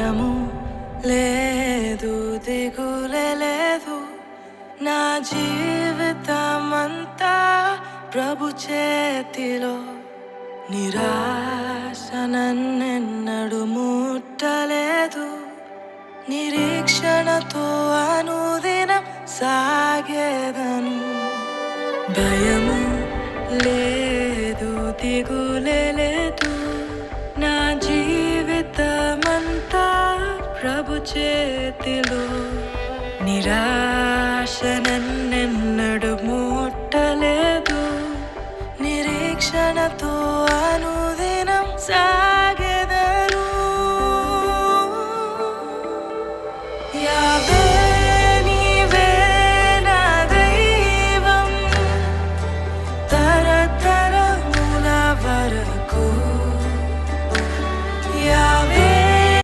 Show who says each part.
Speaker 1: భయము లేదు, దిగులే లేదు. నా జీవితమంతా ప్రభు చేతిలో. నిరాశ నన్నెన్నడు ముట్టలేదు. నిరీక్షణతో అనుదినం సాగేదను. భయము లేదు, దిగులే లేదు. నా జీవితమంతా ప్రభు చేతిలో. నిరాశ నన్ను